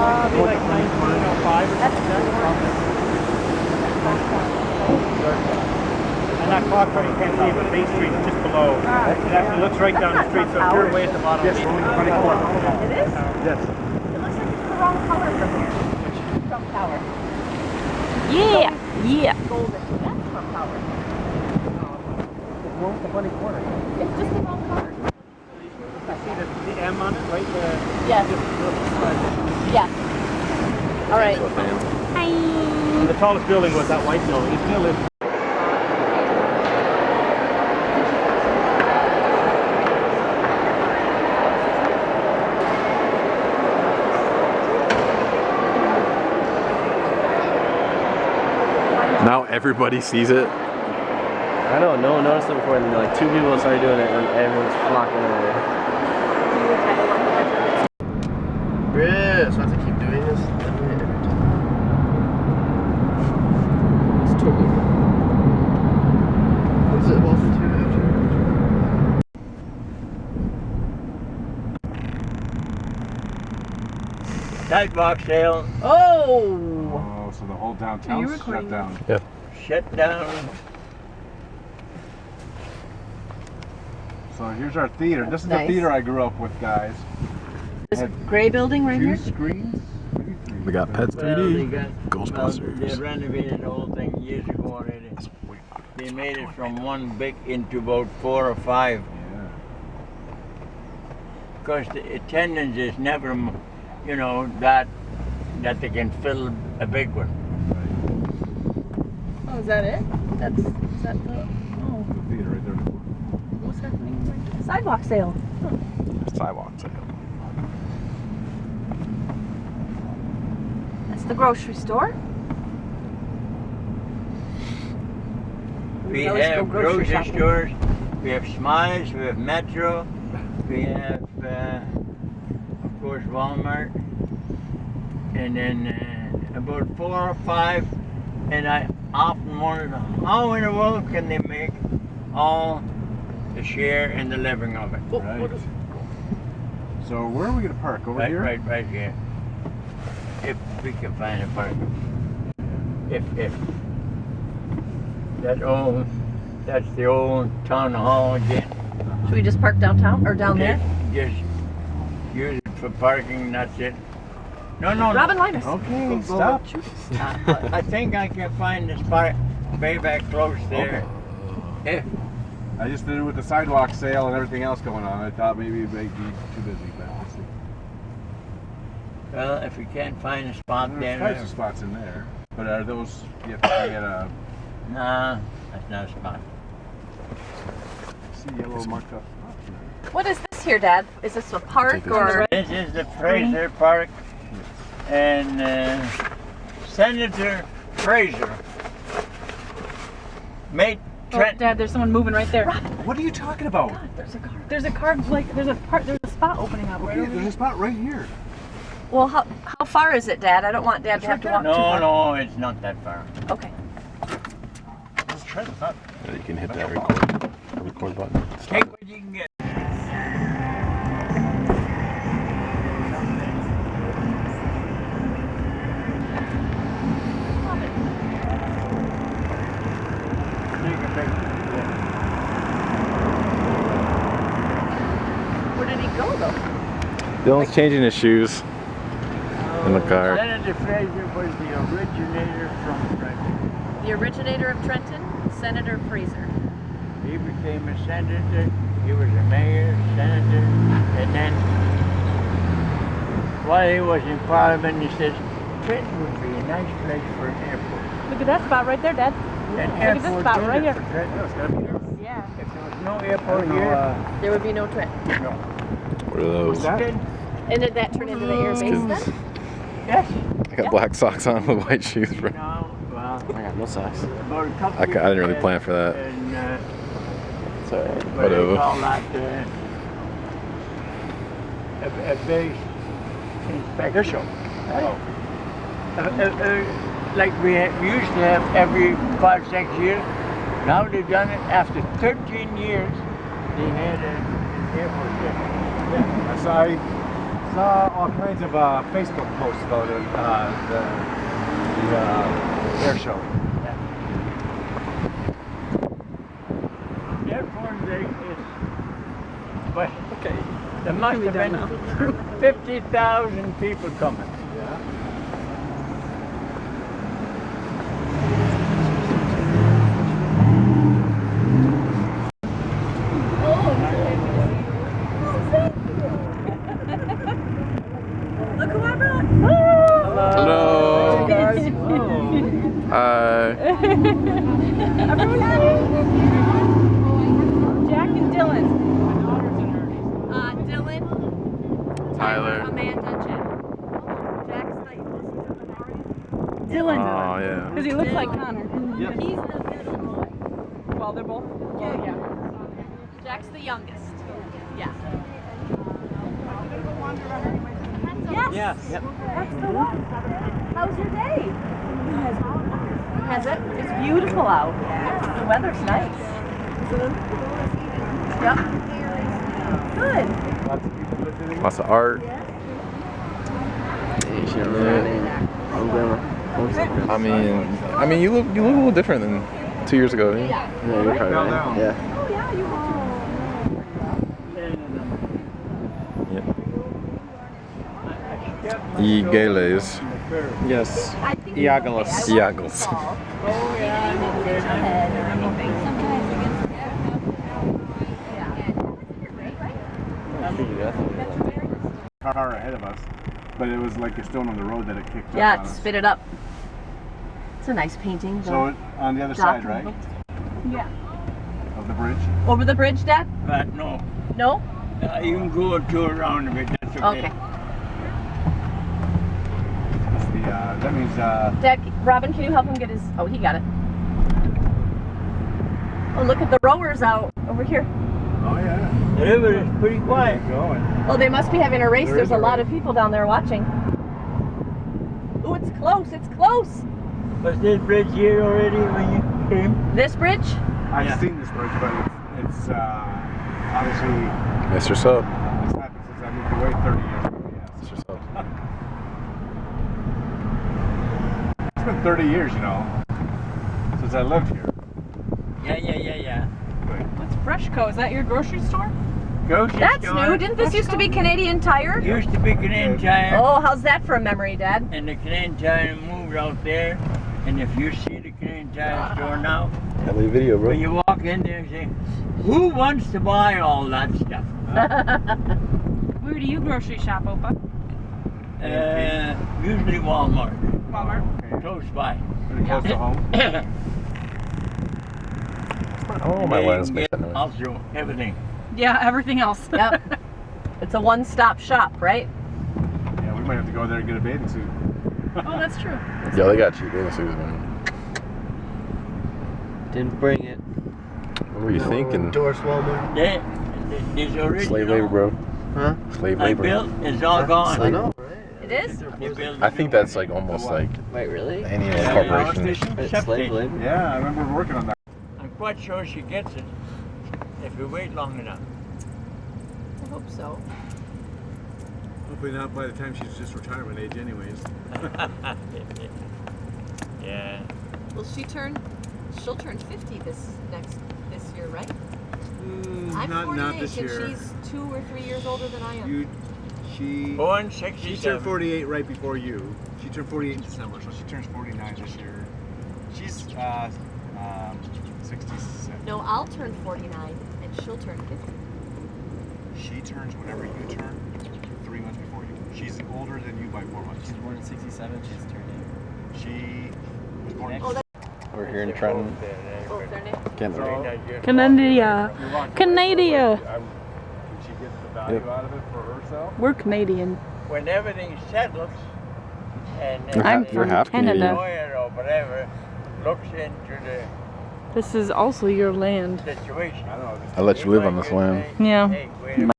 Be like 1905 or something. And that clock tower you can't see, but Main Street is just below. It actually looks right down the street, so if you're way at the bottom. Yes, only 24. It is? Yes. It looks like it's the wrong color from here. Trump Tower. Yeah, yeah. Golden. That's Trump Tower. It's one with the funny corner. It's just the wrong color. You see the M on it, right? Yes. Yeah. All right. And the tallest building was that white building. It still is. Now everybody sees it. I know, no one noticed it before, and then like 2 people started doing it, and everyone's flocking over. Yeah, so I have to keep doing this every time. It's totally good. What is it, about 2 after? Sidewalk sale. Oh! Oh, so the whole downtown's shut down. Yeah. Shut down. So here's our theater. This is Nice. the theater I grew up with, guys. This gray building right 2 here? screens. We got Pets Well, 3D, they Ghostbusters. renovated the whole thing years ago already. They made it from one big into about 4 or 5. Yeah. Because the attendance is never, you know, that they can fill a big one. Oh, is that it? Is that the... Oh, The theater right there. what's happening right there? Sidewalk sale. Sidewalk sale. That's the grocery store. We always go have grocery grocery shopping. stores, we have Smiles, we have Metro, we have, of course, Walmart, and then about 4 or 5, and I often wondered how in the world can they make all the share in the living of it. Right. So where are we going to park? Over here? Right here. If we can find a park. If that's the old town hall again. Should we just park downtown or down there? Just use it for parking, that's it. No. Robin Luymes. Okay, Go stop. I think I can find the spot way back close there. Okay. I just did it with the sidewalk sale and everything else going on. I thought maybe it might be too busy, but we'll see. Well, if we can't find a spot There's there. types of spots in there. But are those, you have to be at a, Nah, that's not a spot. see yellow marked up. What is this here, Dad? Is this a park or? This is the Fraser Park, and Senator Fraser made Trent. Dad, there's someone moving right there. What are you talking about? There's a car. There's a car. Like there's a spot opening up right Okay, over there's there. a spot right here. Well, how far is it, Dad? I don't want Dad to have to walk too far. No, it's not that far. Okay. Let's try this out. Yeah, you can hit that record button. Take what you can get. Where did he go, though? Dylan's changing his shoes in the car. Senator Fraser was the originator from Trenton. The originator of Trenton, Senator Fraser. He became a senator, he was a mayor, senator, and then while he was in Parliament, he says, Trenton would be a nice place for an airport. Look at that spot right there, Dad. An Look at this airport spot right unit here. for Trenton. Yeah. If there was no airport here, There would be no Trenton. no. What are those? And did that turn into the air base Skins. then? Yes. I got black socks on with white shoes. Bro. No, well, I got no socks. about a couple I didn't really years plan for that. And, It's alright. what do Whatever. you call that? A base inspection. Like we used to have every 5-6 years. Now they've done it after 13 years. They had an airport there. Yes, I Saw all kinds of Facebook posts about it, the air show. Airport is, but okay, there must have been 50,000 people coming. Look who I brought. Hello. Hi. Jack and Dylan. Dylan, Tyler. Amanda, Jack. Jack's Dylan. Oh yeah. Because he looks like Connor. the, he's the middle boy. Well, they're both. Yeah. Jack's the youngest. Yeah. Yes. Yes. Yep. That's the one. How's your day? Has it? It's beautiful out. The weather's nice. Yep. Good. Lots of people visiting. Lots of art. I mean, you look a little different than 2 years ago. Yeah, you're probably Fell right. down. Yeah. Oh yeah, you are. Igeles. Yes. I think Iagolas. it's okay. I want Iagolas. to fall. You didn't even hit your head or anything. Car ahead of us, but it was like a stone on the road that it kicked Yeah, up on us. spit it up. It's a nice painting. So it, on the other side, right, Yeah. of the bridge. Over the bridge, Dad? But no, No? you can go and tour around a bit. That's okay. Okay. That's the, that means Dad, Robin, can you help him get his... Oh, he got it. Oh, look at the rowers out over here. oh yeah. The river is pretty quiet. Going. Oh, they must be having a race. There There's is a a lot race. of people down there watching. Oh, it's close. It's close. Was this bridge here already when you came? This bridge? I've Yeah. seen this bridge, but it's obviously Mr. Sub. it's happened since I moved away 30 years ago. Yes. Mr. Sub. It's been 30 years, you know, since I lived here. Yeah. What's Freshco? Is that your grocery store? Grocery That's store. new. Didn't this used to be Canadian Tire? Used to be Canadian Tire, Oh, how's that for a memory, Dad? and the Canadian Tire moved out there. And if you see the Canadian Tire store now, LA video, when you walk in there and say, who wants to buy all that stuff? Where do you grocery shop, Opa? Usually Walmart, Walmart. close by. Pretty close to home. Oh, my They lens get makes that noise. also everything. Yeah, everything else. Yep. It's a one-stop shop, right? Yeah, we might have to go there and get a bathing suit. Oh, that's true. Yeah, they got cheap bathing suits, man. Didn't bring it. What were you thinking? Doris Walmart. This original Slave labor, bro. Huh? Slave I labor. built is all gone. I know, right? It is? They built I think that's like almost like Wait, really? any Yeah, corporation. It's Except slave it. labor. Yeah, I remember working on that. I'm quite sure she gets it if you wait long enough. I hope so. Hopefully not by the time she's just retirement age anyways. Yeah. Well, she'll turn 50 this year, right? I'm not 48, this and year. she's 2 or 3 years older than I am. She Born turned 67. 48 right before you. She turned 48 in December, so she turns 49 this year. She's 67. No, I'll turn 49, and she'll turn 50. She turns whenever you turn, 3 months before you. She's older than you by 4 months. She's born in 67. She's turning. She was born in Oh, We're here in Trenton, Oh, their name? Canada. Canada. Canada. Did she get the value out of it for herself? We're Canadian. When everything settles and I'm You're from half Canada. Canadian. lawyer or whatever looks into the This is also your land. situation. I don't know. I let you live on this land. Yeah. Hey, wait a minute.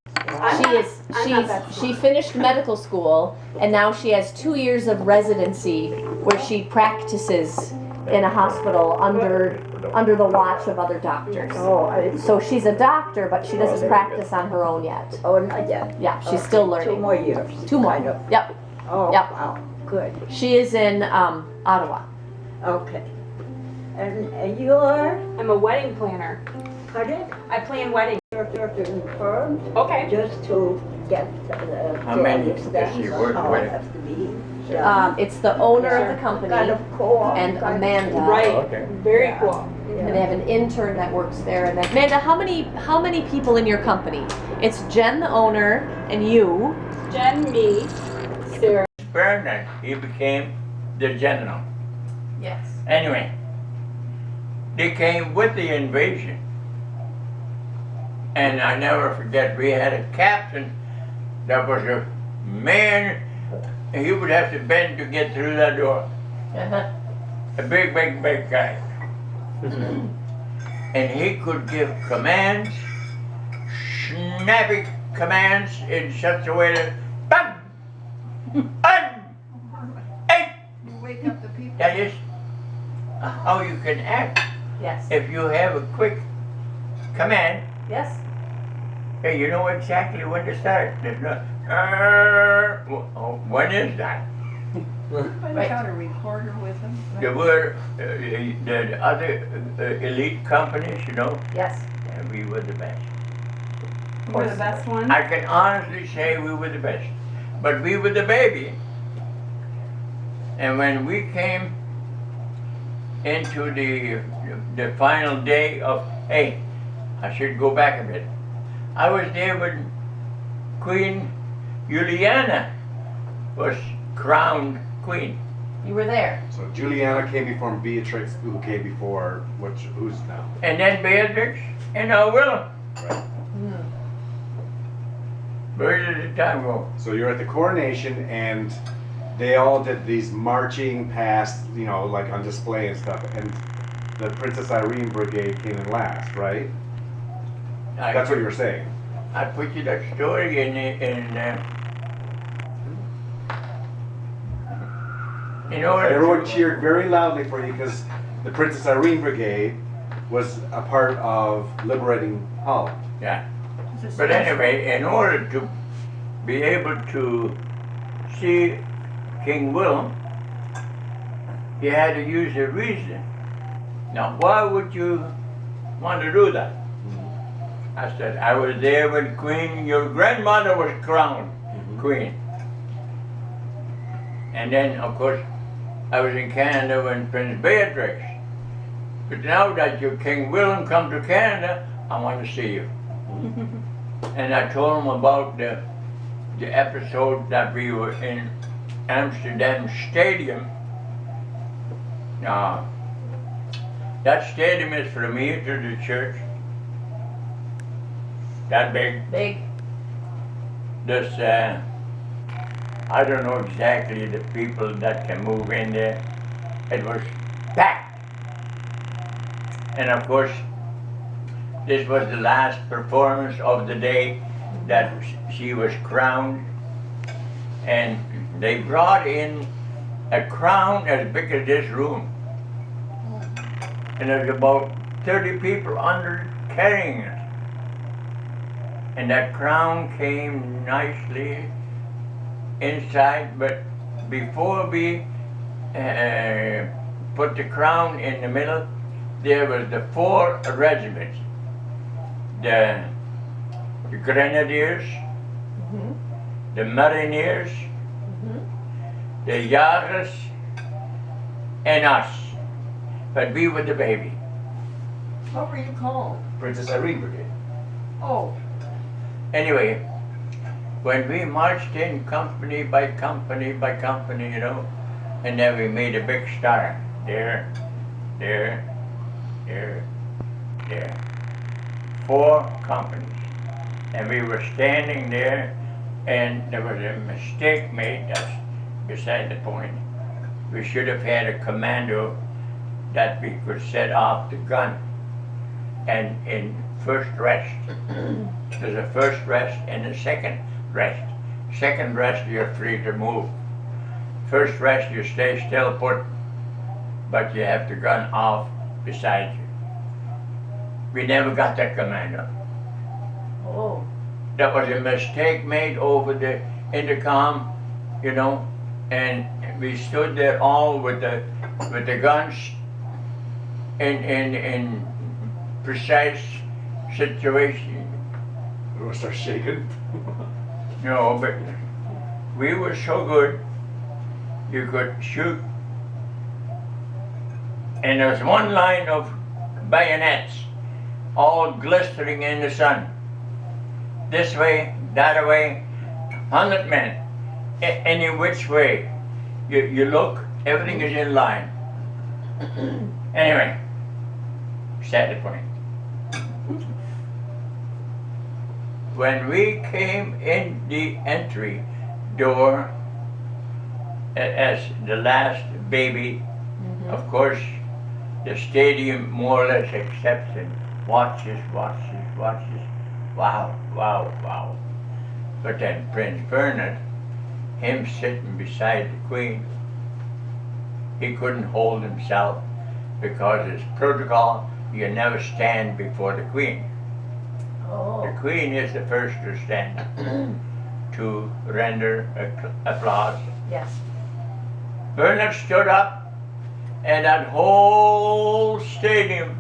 She finished medical school, and now she has 2 years of residency where she practices in a hospital under the watch of other doctors. So she's a doctor, but she doesn't practice on her own yet. Oh, not yet. Yeah, she's still learning. 2 more years. Two more. Kind of. Yep. Oh, Yep. wow. Good. She is in Ottawa. Okay. And you're, I'm a wedding planner. pardon? I plan weddings. You're confirmed Okay. just to get the. How many to does she work how with? it has to be. It's the owner of the company Kind of co-op. and Amanda. Right. Okay. Very Yeah. cool. And they have an intern that works there. And then, Amanda, how many people in your company? It's Jen, the owner, and you. Jen, me, Sarah. Bernard, he became the general. Yes. Anyway, they came with the invasion. And I never forget, we had a captain that was a man, and he would have to bend to get through that door. A big guy. And he could give commands, snappy commands in such a way that, bam, hey, Wake up the people. that is how you can act Yes. if you have a quick command. Yes. Hey, you know exactly when to start. There's no, when is that? Right. Got a recorder with him. There were the other elite companies, you know, Yes. and we were the best. We're the best one. I can honestly say we were the best. But we were the baby. And when we came into the final day of, hey, I should go back a bit. I was there when Queen Juliana was crowned queen. You were there. So Juliana came before Beatrix, who came before who's now. And then Beatrix and now Willem. Right. Where did the time go? So you're at the coronation, and they all did these marching past, you know, like on display and stuff. And the Princess Irene Brigade came in last, right? That's what you were saying. I put you that story in in order Everyone to- cheered very loudly for you because the Princess Irene Brigade was a part of liberating Holland. Yeah. But anyway, in order to be able to see King Willem, you had to use a reason. Now, why would you want to do that? I said, I was there when Queen, your grandmother was crowned queen. And then, of course, I was in Canada when Prince Beatrix. But now that your King Willem come to Canada, I want to see you. And I told him about the episode that we were in Amsterdam Stadium. Now, that stadium is from here to the church. That big. Big. There's, I don't know exactly the people that can move in there. It was packed. And of course, this was the last performance of the day that she was crowned. And they brought in a crown as big as this room. And there's about 30 people under carrying it. And that crown came nicely inside, but before we put the crown in the middle, there was the 4 regiments. The Grenadiers, the Marineers, the Jagers, and us. But we were the baby. What were you called? Princess Irene Brigade. Oh. Anyway, when we marched in company by company by company, you know, and then we made a big star. There, there, there, there. 4 companies. And we were standing there, and there was a mistake made. That's beside the point. We should have had a commando that we could set off the gun. And in first rest, there's a first rest and a second rest. Second rest, you're free to move. First rest, you stay still put. but you have the gun off beside you. We never got that command up. Oh. That was a mistake made over the intercom, you know, and we stood there all with the guns in precise situation. We're gonna start shaking. No, but we were so good, you could shoot. And there was one line of bayonets, all glistering in the sun. This way, that way, 100 men, any which way. You look, everything is in line. Anyway, sad point. When we came in the entry door as the last baby, of course, the stadium more or less accepts it. Watches. Wow. But then Prince Bernard, him sitting beside the Queen, he couldn't hold himself because it's protocol, you never stand before the Queen. Oh. The Queen is the first to stand to render applause. Yes. Bernard stood up, and that whole stadium,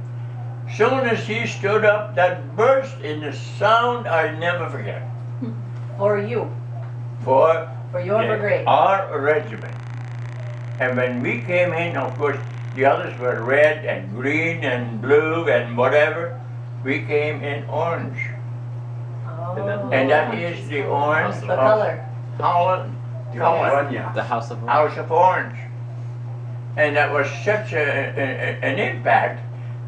soon as he stood up, that burst in the sound I never forget. For you. For your brigade. Our regiment. And when we came in, of course, the others were red and green and blue and whatever. We came in orange. Oh. And that is the orange The of color. Holland, Holland, The House of House of Orange. And that was such an impact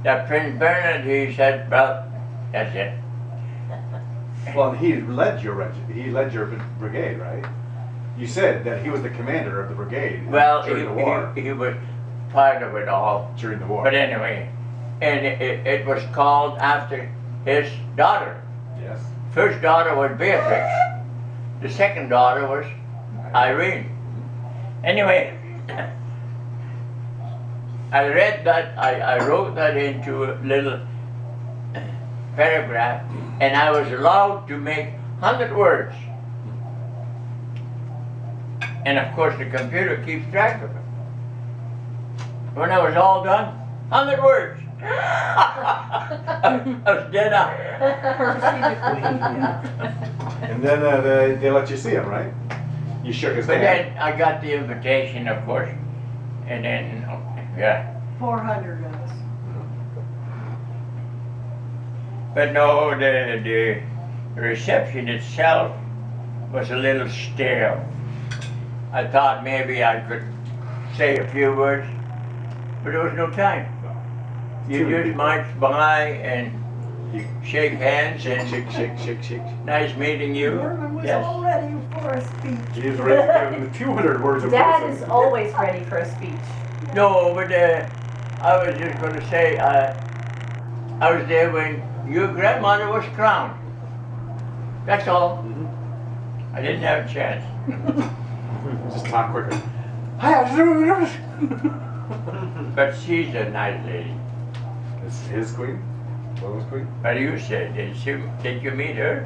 that Prince Bernard, he said, well, that's it. Well, he led your brigade, right? You said that he was the commander of the brigade Well, during the war. he was part of it all. During the war. But anyway, and it was called after his daughter. Yes. First daughter was Beatrix. The second daughter was Irene. Anyway, I read that, I wrote that into a little paragraph, and I was allowed to make 100 words. And of course the computer keeps track of it. When I was all done, 100 words. I was dead on. And then they let you see him, right? You shook his But hand. then I got the invitation, of course, and then, yeah. 400 of us. But no, the reception itself was a little stale. I thought maybe I could say a few words, but there was no time. You just march by and you shake hands and Shake. nice meeting you. Norman was Yes. all ready for a speech. He was ready to give him 200 words of Dad wisdom. is always ready for a speech. No, but I was just going to say, I was there when your grandmother was crowned. That's all. I didn't have a chance. Just talk quicker. But she's a nice lady. It's his queen? William's queen? What do you say? Did you meet her?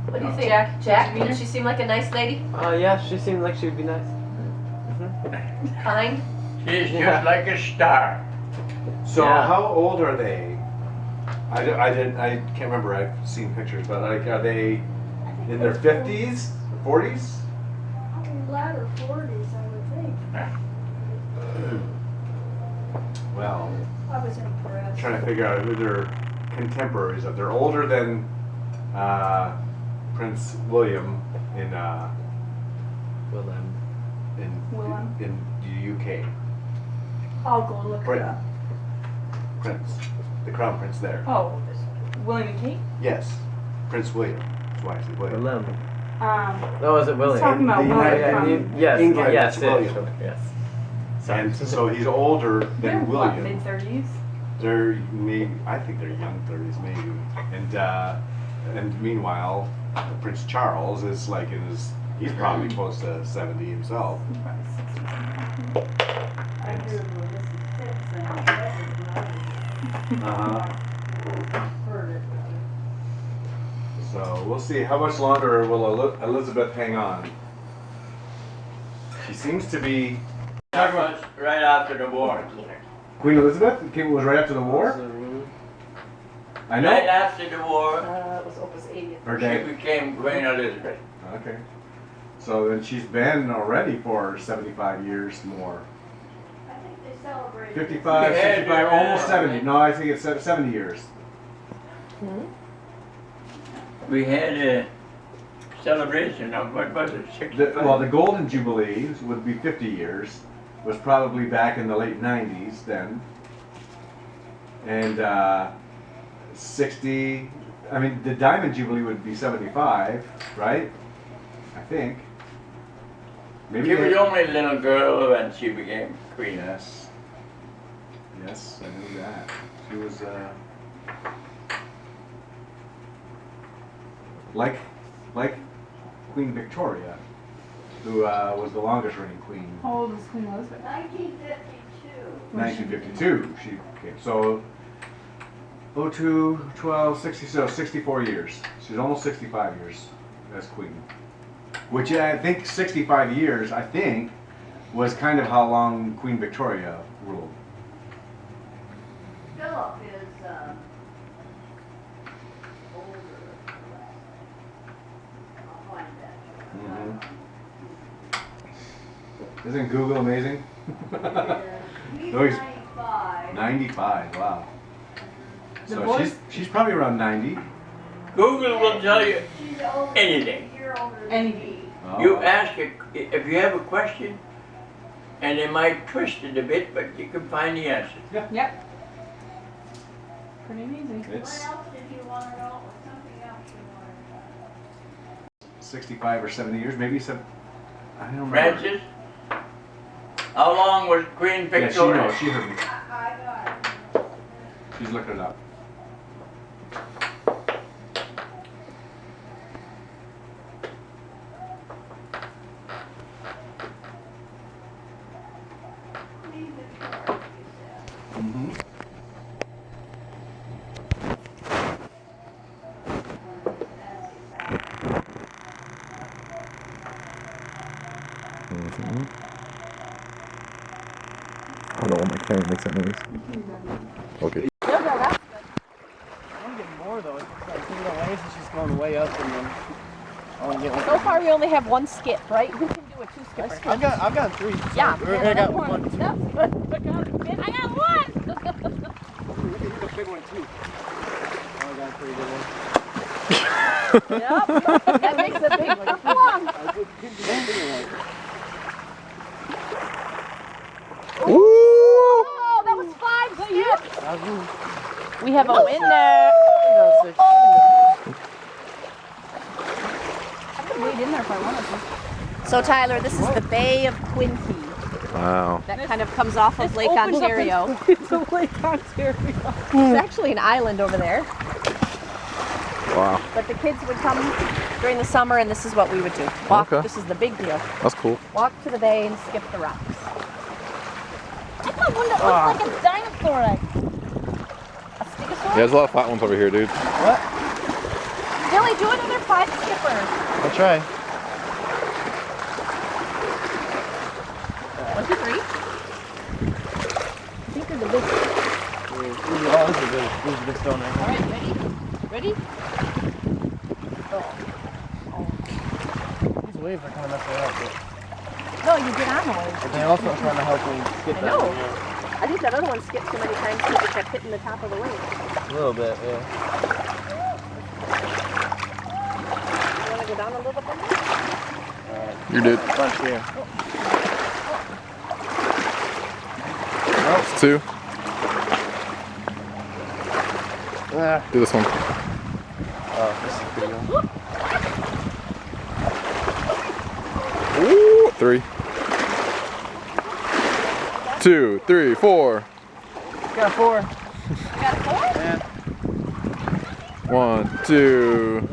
What do you think, Jack? Did she seem like a nice lady? Yeah, she seemed like she'd be nice. Kind? She's Yeah. just like a star. So Yeah. how old are they? I can't remember. I've seen pictures, but like, are they in their 50s, 40s? Latter 40s, I would think. Well, I was impressed. trying to figure out who their contemporaries are. They're older than Prince William in Willem. Willem. in the UK. I'll go look it Britain. up. Prince, the crown prince there. Oh, William and Kate? Yes, Prince William. That's why I said William. Willem. Oh, is it William? talking about The William United- from... Yes, England, yes, it's yes, William. sure, yes. And so he's older They're than what, William. mid-30s? They're maybe, I think they're young 30s maybe. And meanwhile, Prince Charles is like in his, he's probably close to 70 himself. I hear Louis is Heard it. So we'll see how much longer will Elizabeth hang on. She seems to be. That was right after the war. Queen Elizabeth was right after the war. I know. Right after the war, It was Opus 80th. Her she day. became Queen Elizabeth. Okay. So then she's been already for 75 years more. I think they celebrated. 55, Yeah, 65, yeah. almost 70. No, I think it's 70 years. We had a celebration of, what was it, 65? Well, the Golden Jubilee would be 50 years. Was probably back in the late 90s then. And 60, I mean, the Diamond Jubilee would be 75, right? I think. Maybe She was they- only a little girl when she became queen. Yes. Yes, I knew that. She was, like Queen Victoria, who was the longest reigning queen. How old is Queen Elizabeth? 1952. 1952 she came. So 02, 12, 60, so 64 years. She's almost 65 years as queen. Which I think 65 years, I think, was kind of how long Queen Victoria ruled. Philip is older. I'll find that. Isn't Google amazing? He's No, he's 95. 95, wow. The So boys- she's probably around 90. Google will tell you She's older, anything. a year older than Anything. me. Oh. You ask it, if you have a question, and they might twist it a bit, but you can find the answer. Yep. Pretty easy. What It's else did you want to know? Or something else you wanted 65 or 70 years, maybe some. I don't remember. Francis, how long was Queen Yeah, she Victoria? knows. She heard me. to know? I got it. She's looking it up. Queen Victoria, you said. Mm-hmm. That's exactly. I don't want my camera makes that noise. Okay. I'm getting more though. It's like thinking away, so she's going way up and then I want to get one. So far, we only have one skip, right? Who can do a two-skipper? I've got three. So Yeah. I got one. Too. That's good. I got one. You got a big one too. Oh, I got a pretty good one. Yep. That makes a big one. Come on. Oh, that was 5 skips. We have a winner. I could wait in there if I wanted to. So Tyler, this is the Bay of Quinte. Wow. That kind of comes off of Lake Opens up Ontario. into Lake Ontario. It's actually an island over there. Wow. But the kids would come during the summer, and this is what we would do. Walk. Okay. This is the big deal. That's cool. Walk to the bay and skip the rocks. I got one that looks like a dinosaur egg. A stegosaurus? Yeah, there's a lot of flat ones over here, dude. What? Billy, do another 5 skipper. I'll try. 1, 2, 3. I think they're the big. Oh, this is a big stone right All here. right, ready? Ready? These waves are kind of messing me up, but No, you get on the wave. they also are trying to help me skip I that know. one, yeah. I think that other one skipped so many times because it kept hitting the top of the wave. A little bit, yeah. You want to go down a little bit more? You did. Bunch here. It's 2. Ah. Do this one. Oh, this is pretty good. Ooh, 3. 2, 3, 4. Got 4. You got a 4? Yeah. 1, 2.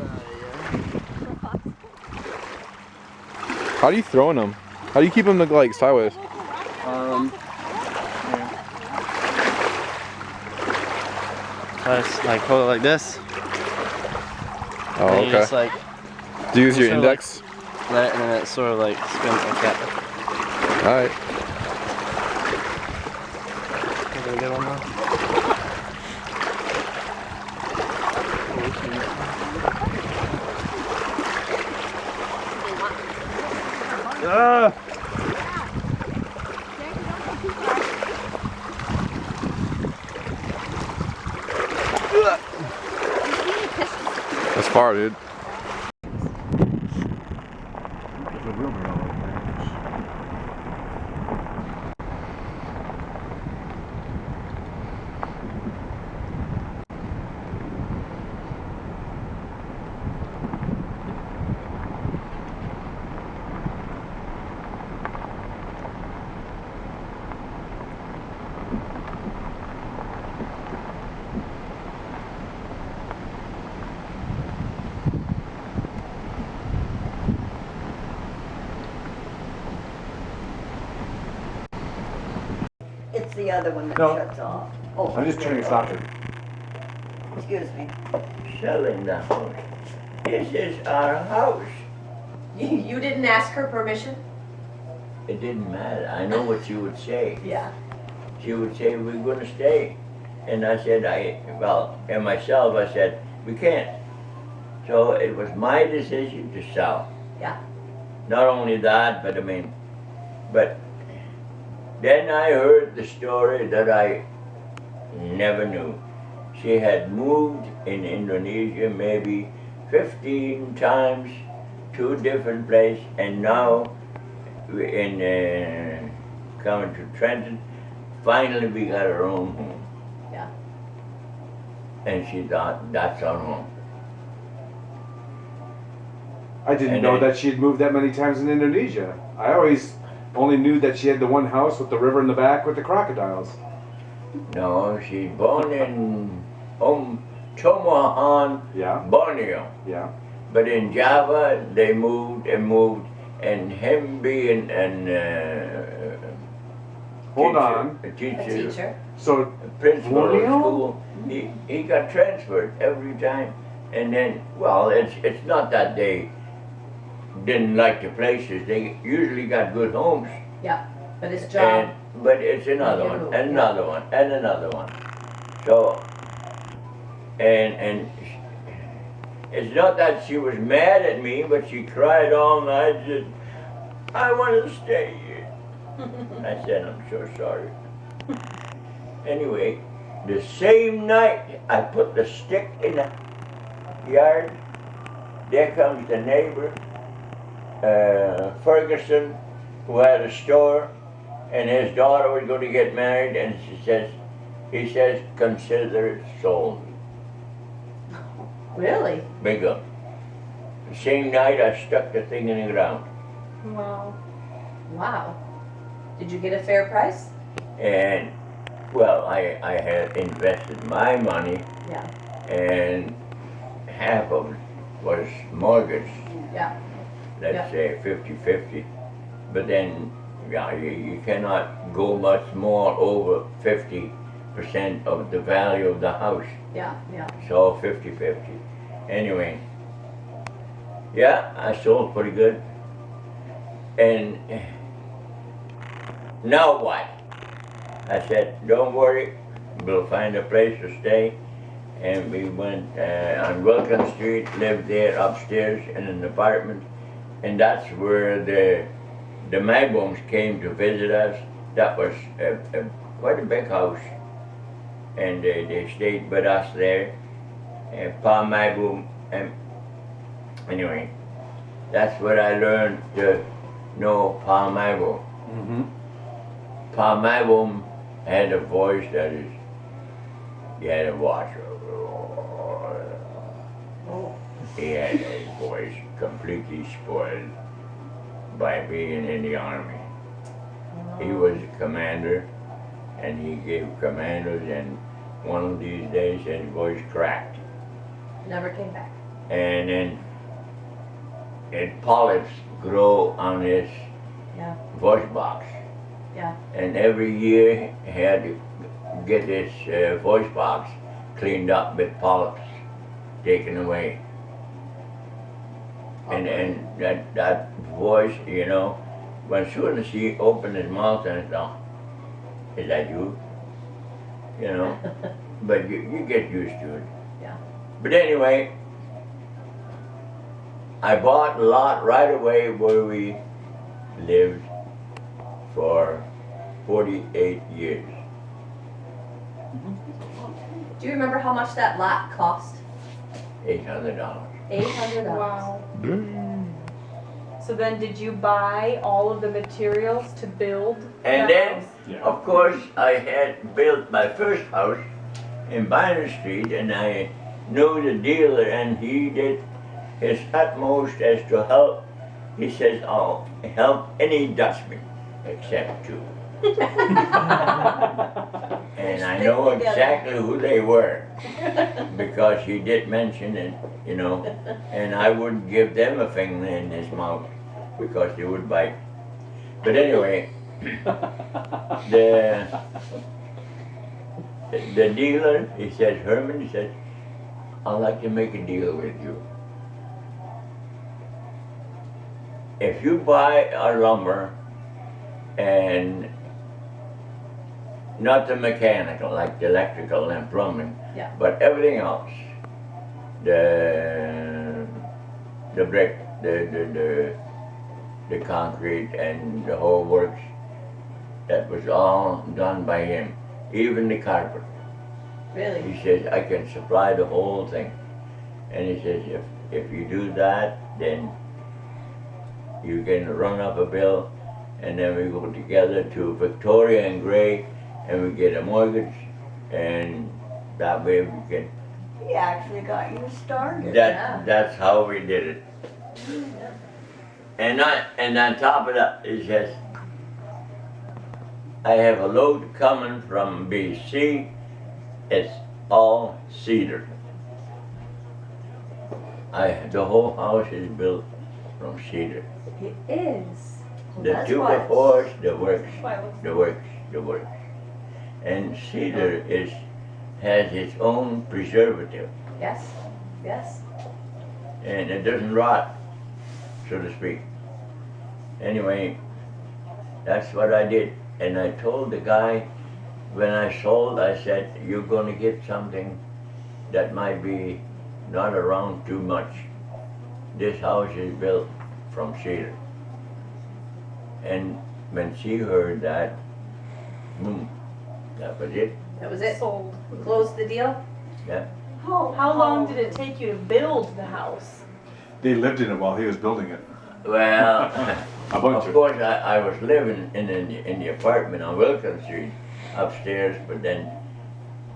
How are you throwing them? How do you keep them like sideways? So I just like hold it like this. Oh, And you just okay. like Do you use your sort of, like, index? let it, and then it sort of like spins like that. All right. Is it a good one though? That's far, dude. It's the other one that No. shuts off. Oh, I'm just turning this off. excuse me. Selling the house. This is our house. You didn't ask her permission? It didn't matter. I know what she would say. Yeah. She would say, we're gonna stay. And I said, and myself, I said, we can't. So it was my decision to sell. Yeah. Not only that, but then I heard the story that I never knew. She had moved in Indonesia maybe 15 times to different place, and now in coming to Trenton, finally we got our own home. Yeah. And she thought, that's our home. I didn't And know then- that she had moved that many times in Indonesia. I always only knew that she had the one house with the river in the back with the crocodiles. No, she's born in Tomohan, Yeah, Borneo. yeah. But in Java, they moved, and him being Hold on. a A teacher, teacher. So, a principal of Borneo? school, he got transferred every time. And then, well, it's not that they didn't like the places. They usually got good homes. Yeah. But his job. But it's another one, and another one, and another one. So, and it's not that she was mad at me, but she cried all night. Said, "I want to stay here." I said, "I'm so sorry." Anyway, the same night I put the stick in the yard. There comes the neighbor, Ferguson, who had a store, and his daughter was going to get married, and he says, consider it sold. Really? Bigger. The same night I stuck the thing in the ground. Wow. Wow. Did you get a fair price? And, well, I had invested my money, Yeah. and half of it was mortgage. Yeah. Let's say 50-50. But then, yeah, you cannot go much more over 50% of the value of the house. Yeah. Yeah. So 50-50. Anyway, yeah, I sold pretty good. And now what? I said, don't worry, we'll find a place to stay. And we went on Wilkin Street, lived there upstairs in an apartment. And that's where the Magboms came to visit us. That was quite a big house. And they stayed with us there. Pa Magbom. Anyway, that's what I learned to know Pa Magbom. Mm-hmm. Pa Magbom had a voice that is, you had to watch her. He had a voice completely spoiled by being in the army. He was a commander, and he gave commandos, and one of these days his voice cracked. Never came back. And then polyps grow on his Yeah. voice box. Yeah. And every year he had to get his voice box cleaned up with polyps taken away. And that voice, you know, when soon as he opened his mouth and I thought, is that you? You know, but you get used to it. Yeah. But anyway, I bought a lot right away where we lived for 48 years. Do you remember how much that lot cost? $800. $800. Wow. So then did you buy all of the materials to build And the then, house? of course, I had built my first house in Bynum Street, and I knew the dealer, and he did his utmost as to help. He says, "I'll help any Dutchman except two." And I know exactly who they were because he did mention it, you know, and I wouldn't give them a finger in his mouth because they would bite. But anyway, the dealer, he said, Herman, he said, I'd like to make a deal with you. If you buy our lumber and not the mechanical, like the electrical and plumbing, Yeah. but everything else, the brick, the concrete and the whole works, that was all done by him, even the carpet. Really? He says, I can supply the whole thing. And he says, if you do that, then you can run up a bill, and then we go together to Victoria and Gray, and we get a mortgage, and that way we can. He actually got you started. That's how we did it. And on top of that, he says, I have a load coming from BC. It's all cedar. The whole house is built from cedar. It is. The That's two why befores, the works, Why it looks the works, the works. And cedar has its own preservative, Yes. Yes. and it doesn't rot, so to speak. Anyway, that's what I did. And I told the guy when I sold, I said, you're going to get something that might be not around too much. This house is built from cedar. And when she heard that, that was it. That was it. Sold. We closed the deal. Yeah. How long did it take you to build the house? They lived in it while he was building it. Well, A bunch of course, I was living in the apartment on Wilkins Street upstairs, but then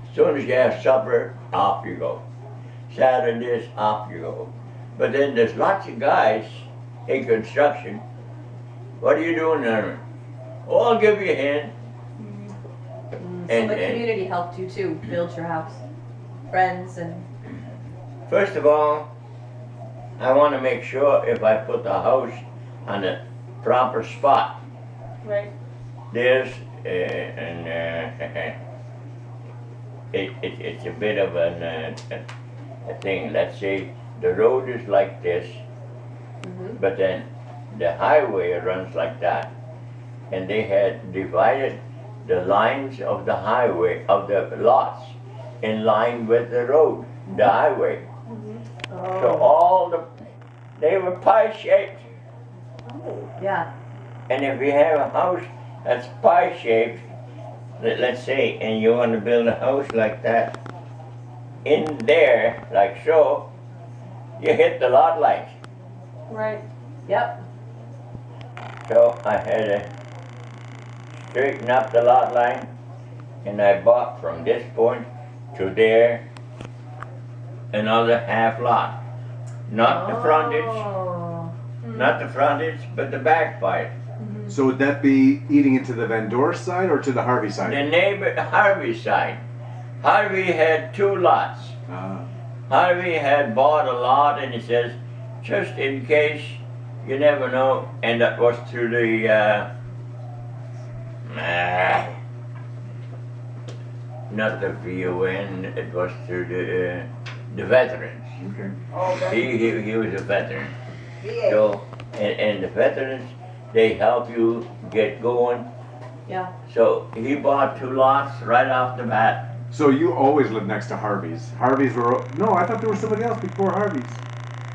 as soon as you have supper, off you go. Saturdays, off you go. But then there's lots of guys in construction. What are you doing there? Oh, I'll give you a hand. So the community helped you too build your house. Friends and. First of all, I want to make sure if I put the house on the proper spot. Right. There's it's a bit of a thing. Let's say the road is like this, but then the highway runs like that, and they had divided the lines of the highway of the lots in line with the road, the highway. So they were pie shaped. Yeah. And if you have a house that's pie shaped, let's say, and you want to build a house like that, in there, like so, you hit the lot lines. Right. Yep. So I had to straighten up the lot line, and I bought from this point to there another half lot. Not the frontage, not the frontage, but the back part. So would that be eating into the Van Dorn side or to the Harvey side? The neighbor, Harvey's side. Harvey had two lots. Harvey had bought a lot, and he says, just in case, you never know, and that was through the not the VON, it was through the veterans. Okay. Oh, that's He was a veteran. VA. So, and the veterans, they help you get going. Yeah. So he bought 2 lots right off the bat. So you always lived next to Harvey's. Harvey's were, no, I thought there was somebody else before Harvey's.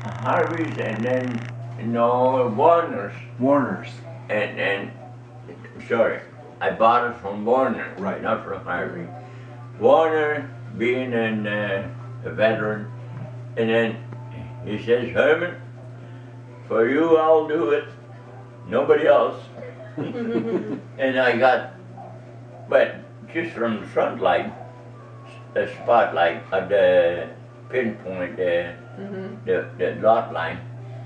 Harvey's and then, no, Warner's. Warner's. And sorry, I bought it from Warner, Right. not from Harvey. Warner being a veteran, and then he says, Herman, for you I'll do it, nobody else. And I got, but just from the front light, the spotlight of the pinpoint, the lot line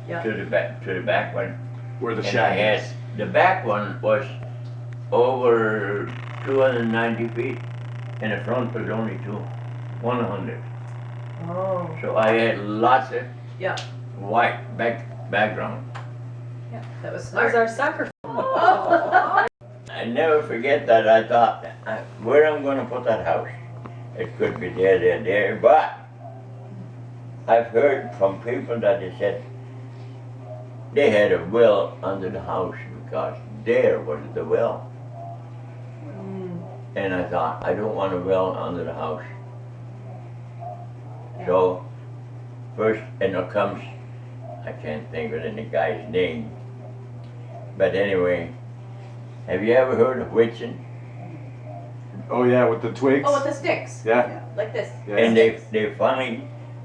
Yeah. to the back one. Where the And I shack had, is. the back one was over 290 feet, and the front was only 100. Oh. So I had lots of Yeah. white background. That was That was smart. our soccer. I never forget that. I thought, where I'm gonna put that house? It could be there, but I've heard from people that they said they had a well under the house because there was the well. And I thought, I don't want a well under the house. So, first, and it comes, I can't think of any guy's name. But anyway, have you ever heard of witching? Oh yeah, with the twigs? Oh, with the sticks, Yeah. like this. Yeah. And they find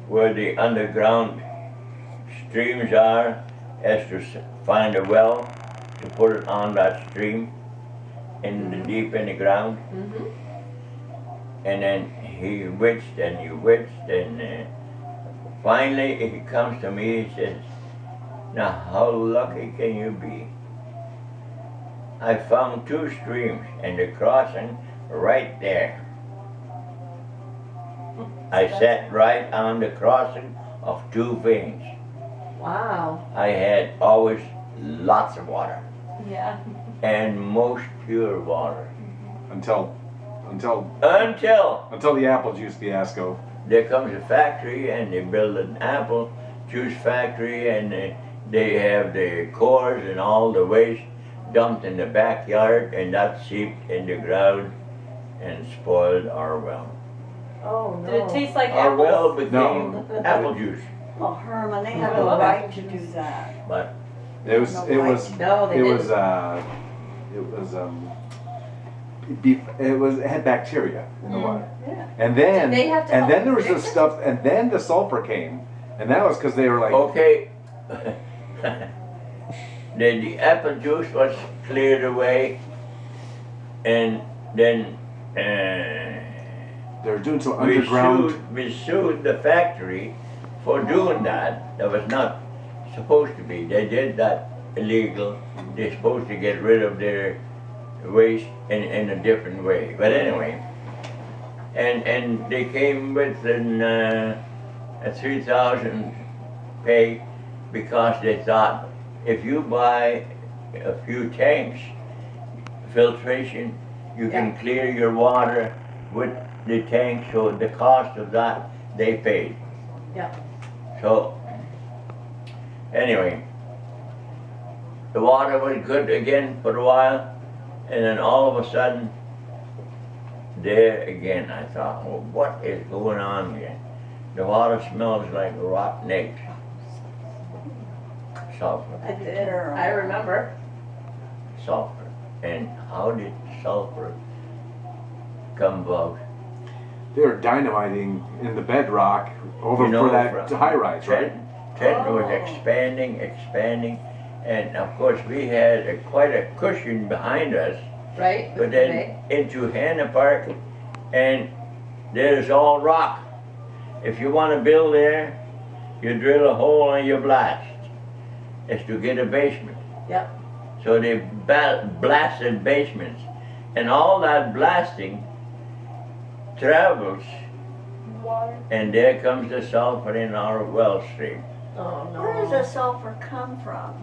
where the underground streams are, as to find a well to put it on that stream in the deep in the ground. And then he witched and he witched, and finally he comes to me, he says, now how lucky can you be? I found 2 streams and the crossing right there. I sat right on the crossing of 2 veins. Wow. I had always lots of water Yeah. and most pure water. Until Until the apple juice fiasco. there comes a factory and they build an apple juice factory, and they have the cores and all the waste dumped in the backyard, and that seeped in the ground and spoiled our well. Oh no. Did it taste like Our apples? well became No. apple juice, Well, Herman, they have I the love right to do that. but It was No, they it had bacteria in the water. Yeah. And then Did they have to and help then there was fix this it? stuff, and then the sulfur came, and that was because they were like, okay. Then the apple juice was cleared away, and then they were doing some underground. we sued the factory for doing that. That was not supposed to be. They did that illegal. They're supposed to get rid of their waste in a different way. But anyway, and they came with a 3,000 pay because they thought if you buy a few tanks, filtration, you can clear your water with the tank, so the cost of that they paid. Yeah. So anyway, the water was good again for a while, and then all of a sudden, there again, I thought, well, what is going on here? The water smells like rotten eggs. Sulfur, I did. I remember. sulfur. And how did sulfur come about? They were dynamiting in the bedrock over You know, for that from high rise, right? Trenton was expanding, and of course we had quite a cushion behind us. Right? But then into Hanna Park, and there's all rock. If you want to build there, you drill a hole and you blast. It's to get a basement. Yep. So they blasted basements, and all that blasting travels, and there comes the sulfur in our well stream. Oh no. Where does the sulfur come from?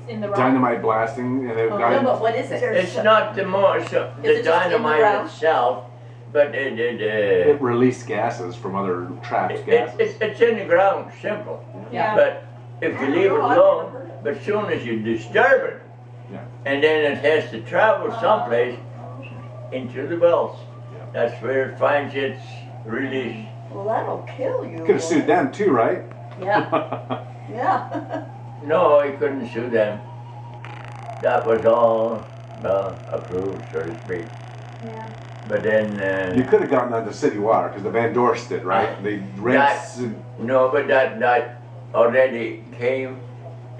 In the rock. Dynamite blasting, and it No, but what is it? It's not the more, so Is the it just in the dynamite ground? itself, but It released gases from other trapped gases. it's in the ground, simple. Yeah. But if you leave it alone, but soon as you disturb it, Yeah. and then it has to travel someplace into the wells. Yeah. That's where it finds its release. Well, that'll kill you. Could have sued them too, right? Yeah. Yeah. No, he couldn't sue them. That was all approved, so to speak. Yeah. But then, You could have gotten under city water because the Van Dorst did, right? They rinsed. no, but that already came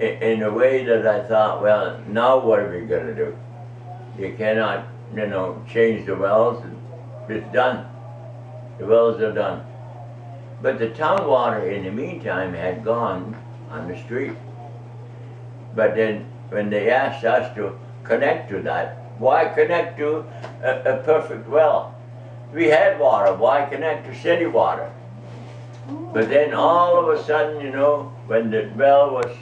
in a way that I thought, well, now what are we gonna do? You cannot, change the wells. It's done. The wells are done. But the town water in the meantime had gone on the street. But then when they asked us to connect to that, why connect to a perfect well? We had water, why connect to city water? But then all of a sudden, when the well was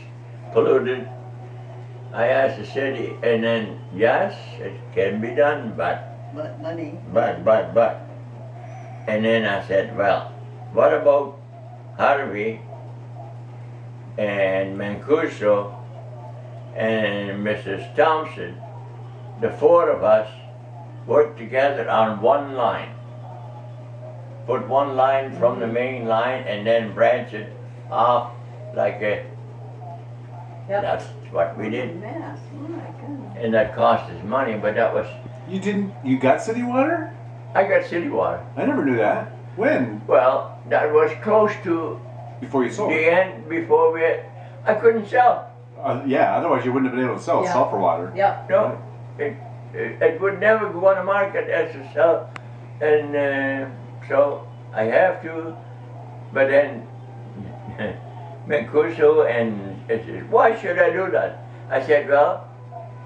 polluted, I asked the city, and then, yes, it can be done, but. And then I said, well, what about Harvey and Mancuso and Mrs. Thompson? The four of us worked together on one line. Put one line from the main line and then branch it off like a, Yep. that's what we did. Mess, my goodness. And that cost us money, but that was, You got city water? I got city water. I never knew that. When? Well, that was close to Before you sold the it? end before I couldn't sell. Yeah, otherwise you wouldn't have been able to sell Yeah. sulfur water. Yep. No, it would never go on the market as a sell, and so I have to. But then Mancuso and it said, why should I do that? I said, well,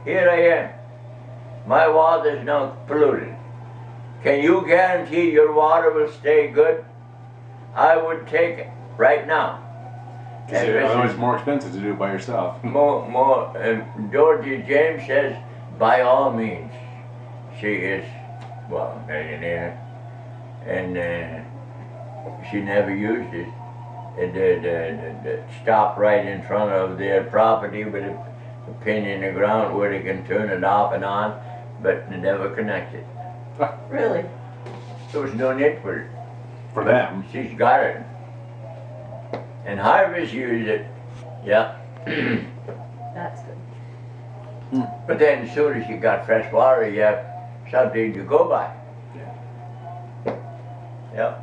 here I am. My water is now polluted. Can you guarantee your water will stay good? I would take it right now. And Otherwise it's more expensive to do it by yourself. Dorothy James says, by all means. She is, well, millionaire, and she never used it. It stopped right in front of their property with a pin in the ground where they can turn it off and on, but they never connected. Really? There was no need for it. For them. She's got it. And Harvey's used it, yeah. That's good. But then as soon as you got fresh water, you have something to go by. Yeah.